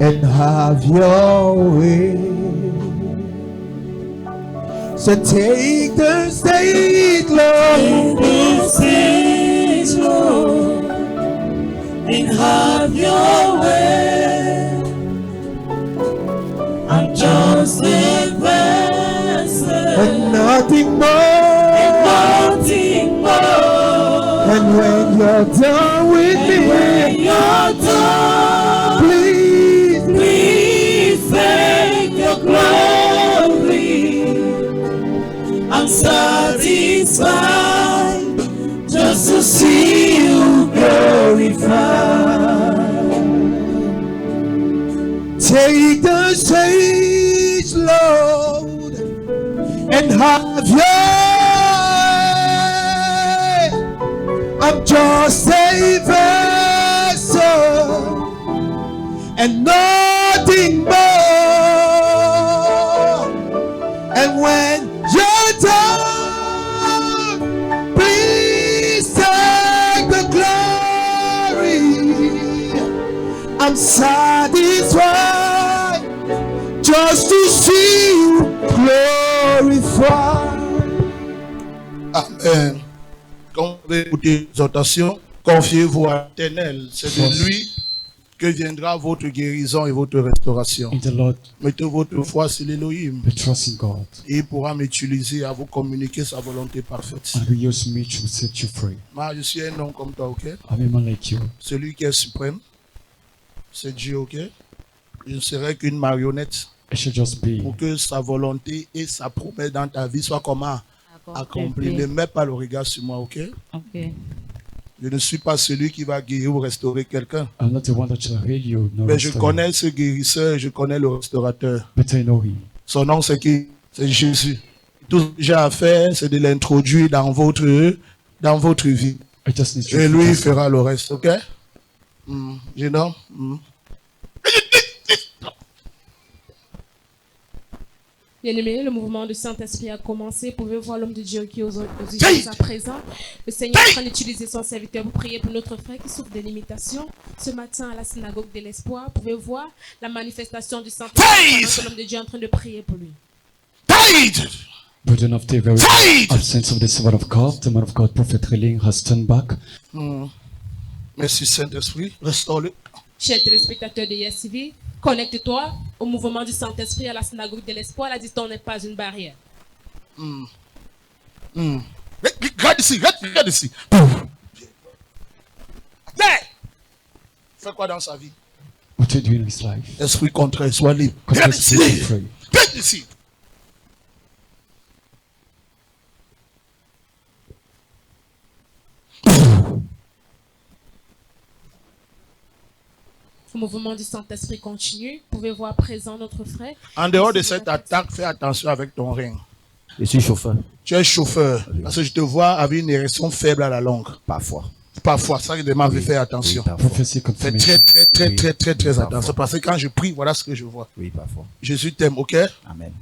and have your way. So take the stage, Lord. Take the stage, Lord, and have your way. I'm just a vessel, And nothing more. nothing more. And when you're done with And when me, you're done, please, please take your glory. I'm satisfied just to see you glorified. take the stage, Lord, and have your way. I'm just a vessel and nothing more. And when you're done, please take the glory. I'm satisfied just to see you glorified. Amen. Quand vous écoutez l'exhortation, confiez-vous à l'Éternel. C'est de lui que viendra votre guérison et votre restauration. In the Lord, Mettez votre foi sur l'Élohim. we trust in God, Et il pourra m'utiliser à vous communiquer sa volonté parfaite. and we use me to set you free. Moi, je suis un homme comme toi, ok? I'm a man like you. Celui qui est suprême, c'est Dieu, ok? Je ne serai qu'une marionnette I should just be pour que sa volonté et sa promesse dans ta vie soient comment accomplies. Ne mets pas le regard sur moi, ok? Okay. Je ne suis pas celui qui va guérir ou restaurer quelqu'un. I'm not the one that shall heal you, nor Mais je restore you, connais ce guérisseur, je connais le restaurateur. but I know him. Son nom, c'est qui? C'est Jésus. Tout ce que j'ai à faire, c'est de l'introduire dans votre vie. I just need Et you lui, il to fera le reste, ok? You know? Bien-aimé, le mouvement du Saint-Esprit a commencé. Vous pouvez voir l'homme de Dieu qui est aux yeux à présent. Le Seigneur est en train d'utiliser son serviteur pour prier pour notre frère qui souffre de limitations. Ce matin, à la synagogue de l'Espoir, vous pouvez voir la manifestation du Saint-Esprit. pendant que l'homme de Dieu est en train de prier pour lui. Burden of the very absence of the servant of God, the man of God, Prophet Healing, has turned back. Merci Saint-Esprit, restaure-le. Chers téléspectateurs de YesTV, connecte-toi au mouvement du Saint-Esprit à la synagogue de l'Espoir. La distance n'est pas une barrière. Regarde ici, regarde ici. Fais quoi dans sa vie? What are you doing in his life? Esprit contraire, sois libre. Because Regarde let's be ici. free. Regarde ici. Le mouvement du Saint-Esprit continue. Vous pouvez voir présent notre frère. En dehors de cette attaque, fais attention avec ton rein. Je suis chauffeur. Tu es chauffeur. Parce que je te vois avec une érection faible à la longue. Parfois. Parfois, ça demande de faire attention. Oui, parfois. Prophecy Fais confirmation. très Parfois. attention. Parce que quand je prie, voilà ce que je vois. Oui, parfois. Jésus t'aime, ok? Amen.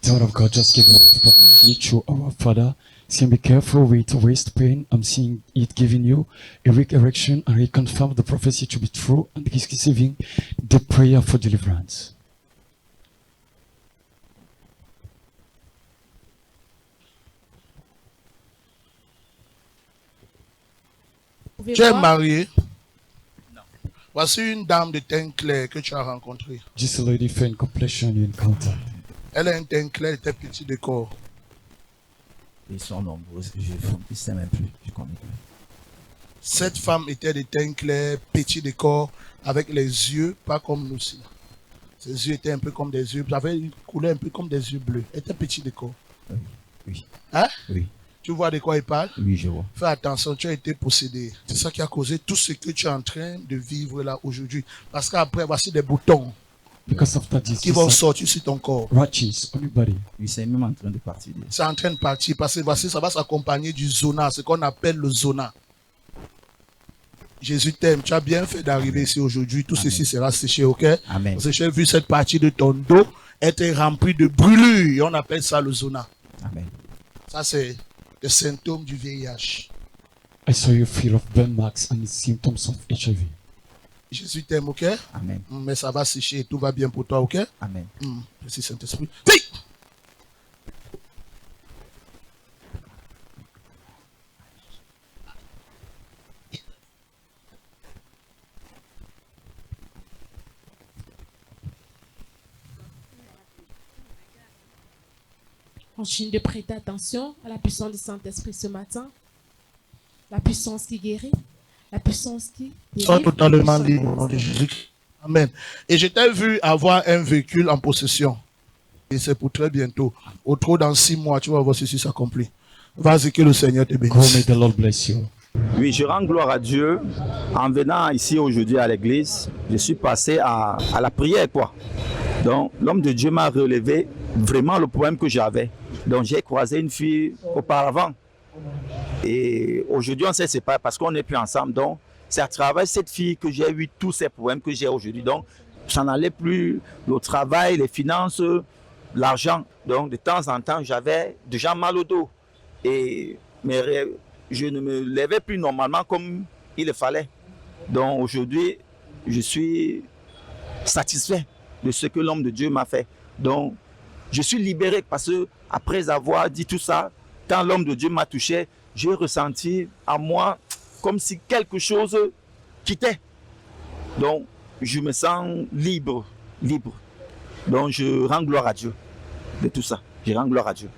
The word of God just given prophecy to our Father, saying, be careful with waist pain. I'm seeing it giving you a weak erection, and he confirmed the prophecy to be true, and he's receiving the prayer for deliverance. Vous pouvez Tu es voir. marié? Non. Voici une dame de teint clair que tu as rencontrée. Just a lady fair in complexion you encountered. Elle a un teint clair, elle était petit de corps. Ils sont nombreux. Je ne sais même plus. Je connais plus. Cette femme était de teint clair, petit de corps, avec les yeux pas comme nous ici. Ses yeux étaient un peu comme des yeux, avaient une couleur un peu comme des yeux bleus. Elle était petit de corps. Oui. Hein? Oui. Tu vois de quoi il parle? Oui, je vois. Fais attention, tu as été possédé. C'est ça qui a causé tout ce que tu es en train de vivre là aujourd'hui. Parce qu'après, voici des boutons Because of that, this qui vont is sortir sur ton corps. ratches on your body. Oui, c'est même en train de partir. C'est en train de partir parce que voici, ça va s'accompagner du zona, ce qu'on appelle le zona. Jésus t'aime, tu as bien fait d'arriver ici aujourd'hui. Tout ceci sera séché, ok? Amen. Parce que j'ai vu cette partie de ton dos être remplie de brûlures. Et on appelle ça le zona. Amen. Ça, c'est le symptôme du VIH. I saw you feel of burn marks and the symptoms of HIV. Jésus t'aime, ok? Amen. Mais ça va sécher et tout va bien pour toi, ok? Amen. Merci Saint-Esprit. Fille! Continue de prêter attention à la puissance du Saint-Esprit ce matin. La puissance qui guérit. La puissance qui Sois délivre. totalement libre au nom de Jésus. Amen. Et je t'ai vu avoir un véhicule en possession. Et c'est pour très bientôt. Au trop dans 6 mois, tu vas voir ceci s'accomplit. Vas-y, que le Seigneur te Go, may bénisse. the Lord bless you. Oui, je rends gloire à Dieu. En venant ici aujourd'hui à l'église, je suis passé à la prière, quoi. Donc, l'homme de Dieu m'a relevé vraiment le problème que j'avais. Donc, j'ai croisé une fille auparavant. Et aujourd'hui, on s'est séparés parce qu'on n'est plus ensemble. Donc, c'est à travers cette fille que j'ai eu tous ces problèmes que j'ai aujourd'hui. Donc, ça n'allait plus, le travail, les finances, l'argent. Donc, de temps en temps, j'avais déjà mal au dos. Et je ne me levais plus normalement comme il le fallait. Donc, aujourd'hui, je suis satisfait de ce que l'homme de Dieu m'a fait. Donc, je suis libéré parce que après avoir dit tout ça, quand l'homme de Dieu m'a touché, j'ai ressenti à moi comme si quelque chose quittait. Donc, je me sens libre. Donc, je rends gloire à Dieu de tout ça. Je rends gloire à Dieu.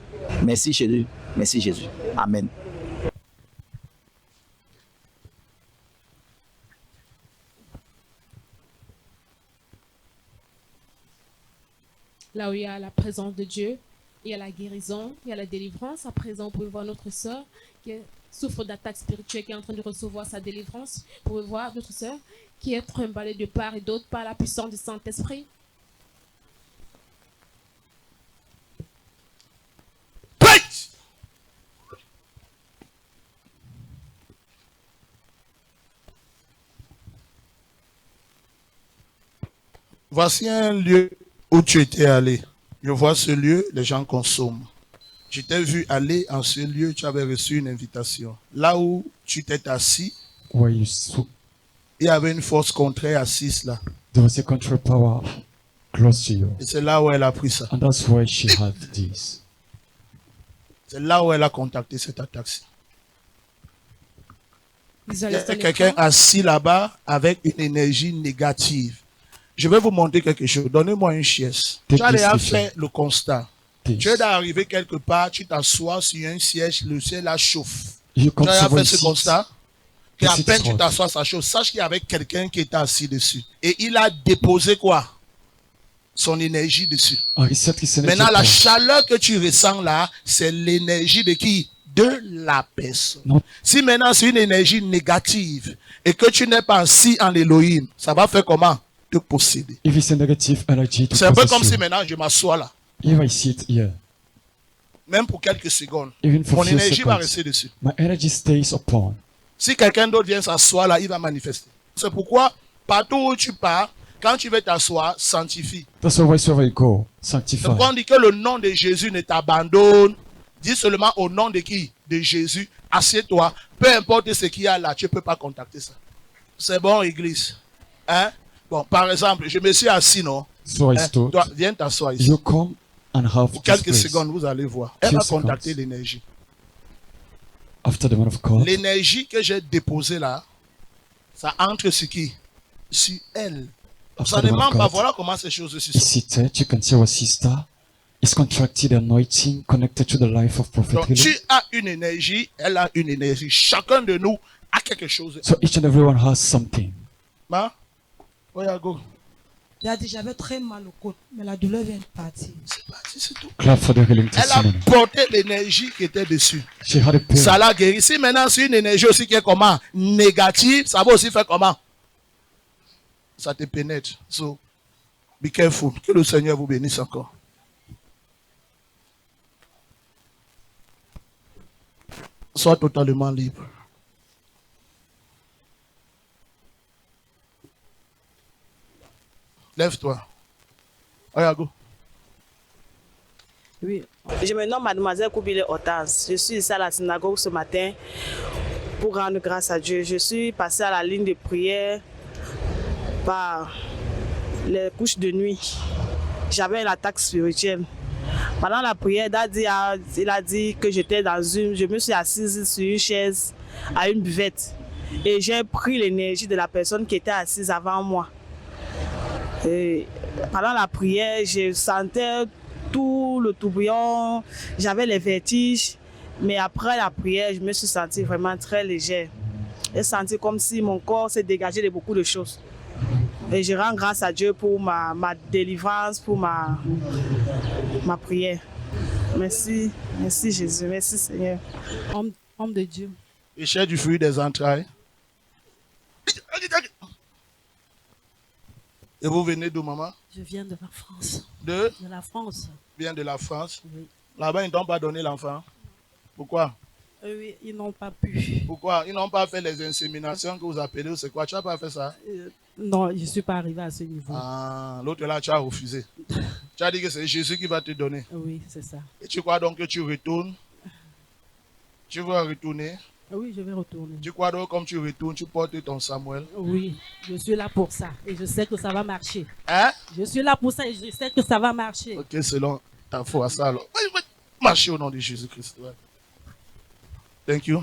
Merci Jésus. Merci Jésus. Amen. Là où il y a la présence de Dieu, il y a la guérison, il y a la délivrance. À présent, vous pouvez voir notre sœur qui souffre d'attaque spirituelle, qui est en train de recevoir sa délivrance. Vous pouvez voir notre sœur qui est trimballée de part et d'autre par la puissance du Saint-Esprit. Prête! Voici un lieu où tu étais allé. Je vois ce lieu, les gens consomment. Je t'ai vu aller en ce lieu, tu avais reçu une invitation. Là où tu t'es assis, Where you spoke, il y avait une force contraire assise là. there was a control power close to you. Et c'est là où elle a pris ça. And that's why she had this. C'est là où elle a contacté cette attaque. Il y Visualisez a ton quelqu'un écran. assis là-bas avec une énergie négative. Je vais vous montrer quelque chose. Donnez-moi une chaise. Take Tu as this déjà picture. fait le constat. This. Tu es d'arriver quelque part, tu t'assois sur un siège, le ciel la chauffe. You Tu come as déjà somewhere fait ce sit. constat? Et à Sit peine tu hot. t'assois, ça chauffe. Sache qu'il y avait quelqu'un qui était assis dessus. Et il a déposé quoi? Son énergie dessus. And he set his energy Maintenant, la upon. chaleur que tu ressens là, c'est l'énergie de qui? De la personne. Non. Si maintenant c'est une énergie négative et que tu n'es pas assis en Elohim, ça va faire comment? Te posséder. If it's a negative energy to C'est un peu possess comme si you. maintenant je m'assois là, If I sit here, même pour quelques secondes, even for mon few énergie va seconds, rester dessus. my energy stays upon. Si quelqu'un d'autre vient s'asseoir là, il va manifester. C'est pourquoi, partout où tu pars, quand tu veux t'asseoir, sanctifie. That's why wherever you go, C'est sanctify. pourquoi on dit que le nom de Jésus ne t'abandonne. Dis seulement au nom de qui? De Jésus. Assieds-toi. Peu importe ce qu'il y a là, tu ne peux pas contacter ça. C'est bon, église. Hein? Bon, par exemple, je me suis assis, non? So I Hein? stood. Toi, viens t'asseoir ici. You come and have Pour this quelques place. secondes, vous allez voir. Elle Few va seconds. contacter l'énergie. After the man of God, L'énergie que j'ai déposée là, ça entre sur qui? Sur elle. after Ça the ne man of ment pas. God Voilà comment ces choses se is sont. seated, you can see our sister is contracted anointing connected to the life of Prophet Donc, Healing. tu as une énergie, elle a une énergie. Chacun de nous a quelque chose. So each and everyone has something. Ma? Oya, go. J'avais très mal au côte, mais la douleur vient de partir. C'est parti, c'est tout. Clap for the healing Elle a testimony. porté l'énergie qui était dessus. She had a pain. Ça l'a guéri. Si maintenant c'est une énergie aussi qui est comment? Négative, ça va aussi faire comment? Ça te pénètre. So, be careful. Que le Seigneur vous bénisse encore. Sois totalement libre. Lève-toi. Oya, go. Oui, je me nomme Mademoiselle Koubile Hortense. Je suis ici à la synagogue ce matin pour rendre grâce à Dieu. Je suis passée à la ligne de prière par les couches de nuit. J'avais une attaque spirituelle. Pendant la prière, il a dit que je me suis assise sur une chaise à une buvette. Et j'ai pris l'énergie de la personne qui était assise avant moi. Et pendant la prière, je sentais tout le tourbillon, j'avais les vertiges. Mais après la prière, je me suis sentie vraiment très légère. J'ai senti comme si mon corps s'est dégagé de beaucoup de choses. Et je rends grâce à Dieu pour ma délivrance, pour ma prière. Merci, merci Jésus, merci Seigneur. Homme de Dieu. Et cher du fruit des entrailles. Et vous venez d'où, maman? Je viens de la France. De la France. Viens de la France. Oui. Là-bas, ils ne t'ont pas donné l'enfant. Pourquoi? Oui, ils n'ont pas pu. Pourquoi? Ils n'ont pas fait les inséminations que vous appelez, c'est quoi? Tu n'as pas fait ça? Non, je ne suis pas arrivé à ce niveau. Ah, l'autre là, tu as refusé. Tu as dit que c'est Jésus qui va te donner. Oui, c'est ça. Et tu crois donc que tu retournes? Tu vas retourner? Oui, je vais retourner. Tu crois donc comme tu retournes, tu portes ton Samuel? Oui, je suis là pour ça et je sais que ça va marcher. Hein? Je suis là pour ça et je sais que ça va marcher. Ok, selon ta foi, ça alors. Marchez au nom de Jésus-Christ. Ouais. Thank you.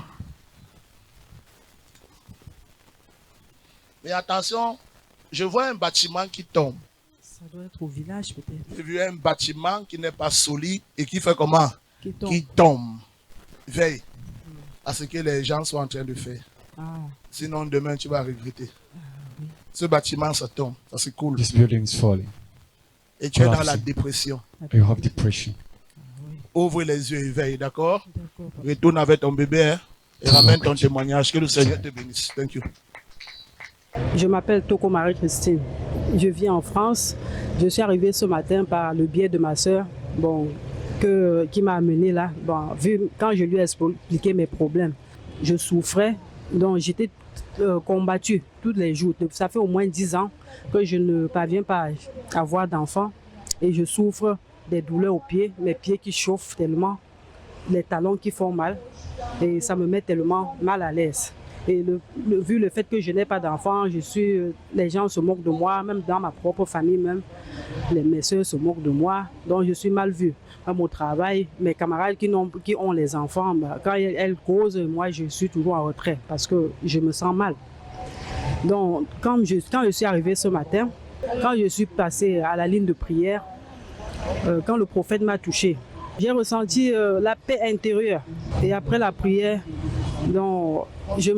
Mais attention, je vois un bâtiment qui tombe. Ça doit être au village peut-être. J'ai vu un bâtiment qui n'est pas solide et qui fait comment? Qui tombe. Qui tombe. Veille à ce que les gens sont en train de faire. Ah, Sinon, demain, tu vas regretter. oui. Ce bâtiment, ça tombe. Ça, c'est cool. This building is falling. Et tu es dans la collapsing. dépression. You have depression. Ouvre les yeux et veille, d'accord? D'accord. Retourne avec ton bébé hein, et ramène ton témoignage. Que le Seigneur te bénisse. Thank you. Je m'appelle Toko Marie-Christine. Je vis en France. Je suis arrivée ce matin par le biais de ma sœur, qui m'a amenée là. Quand je lui ai expliqué mes problèmes, je souffrais, donc j'étais combattue tous les jours. Ça fait au moins 10 ans que je ne parviens pas à avoir d'enfant et je souffre des douleurs aux pieds, mes pieds qui chauffent tellement, les talons qui font mal et ça me met tellement mal à l'aise. Et vu le fait que je n'ai pas d'enfant, les gens se moquent de moi, même dans ma propre famille, même mes soeurs se moquent de moi, donc je suis mal vue. Même au travail, mes camarades qui ont les enfants, quand elles causent, moi je suis toujours en retrait parce que je me sens mal. Donc quand je suis arrivée ce matin, quand je suis passée à la ligne de prière, quand le prophète m'a touchée, j'ai ressenti la paix intérieure. Et après la prière, donc, j'ai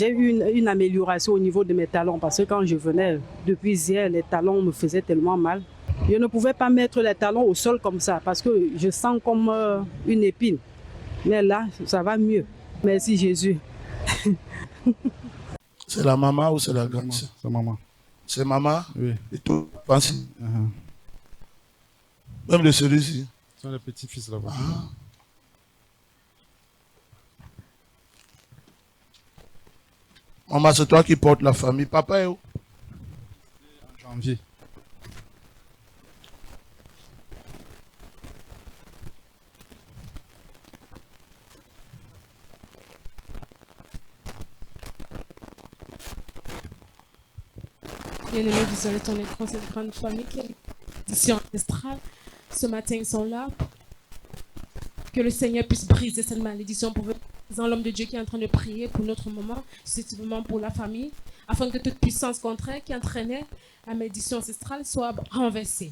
eu une amélioration au niveau de mes talons parce que quand je venais depuis hier, les talons me faisaient tellement mal. Je ne pouvais pas mettre les talons au sol comme ça parce que je sens comme une épine. Mais là, ça va mieux. Merci Jésus. C'est la maman ou c'est la grande? C'est maman. C'est maman? Oui. Et tout, pensez. Même de celui-ci. Ce sont les petits-fils là-bas. Maman, c'est toi qui portes la famille. Papa est où? En janvier. Bien-aimés, vous allez ton écran, cette grande famille qui est ici ancestrale. Ce matin, ils sont là. Que le Seigneur puisse briser cette malédiction pour l'homme de Dieu qui est en train de prier pour notre moment, spécifiquement pour la famille, afin que toute puissance contraire qui entraînait la malédiction ancestrale soit renversée.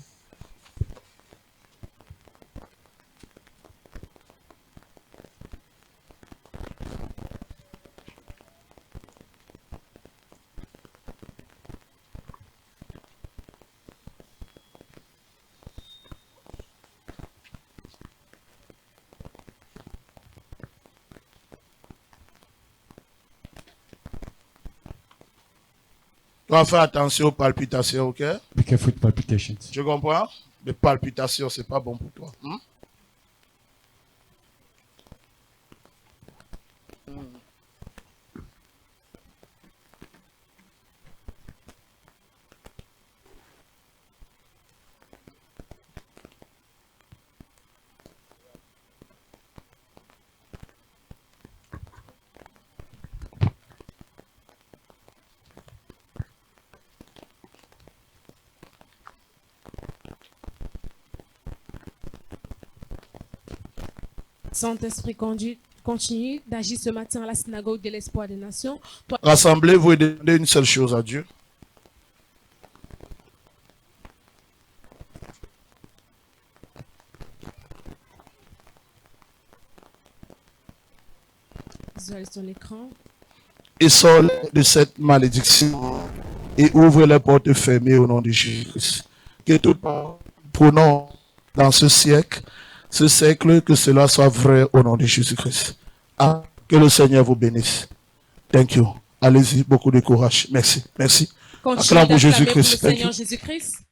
Tu vas faire attention aux palpitations, ok? Be careful with palpitations. Tu comprends? Les palpitations, c'est pas bon pour toi. Saint-Esprit, continue d'agir ce matin à la synagogue de l'espoir des nations. Toi, Rassemblez-vous et demandez une seule chose à Dieu. visualisez ton écran. Et sort de cette malédiction et ouvre les portes fermées au nom de Jésus. Que tout prenons dans ce siècle, que cela soit vrai au nom de Jésus-Christ. Ah, que le Seigneur vous bénisse. Thank you. Allez-y, beaucoup de courage. Merci. Merci. Continue Acclame pour d'acclamer pour le Jésus-Christ. Thank Seigneur you. Jésus-Christ.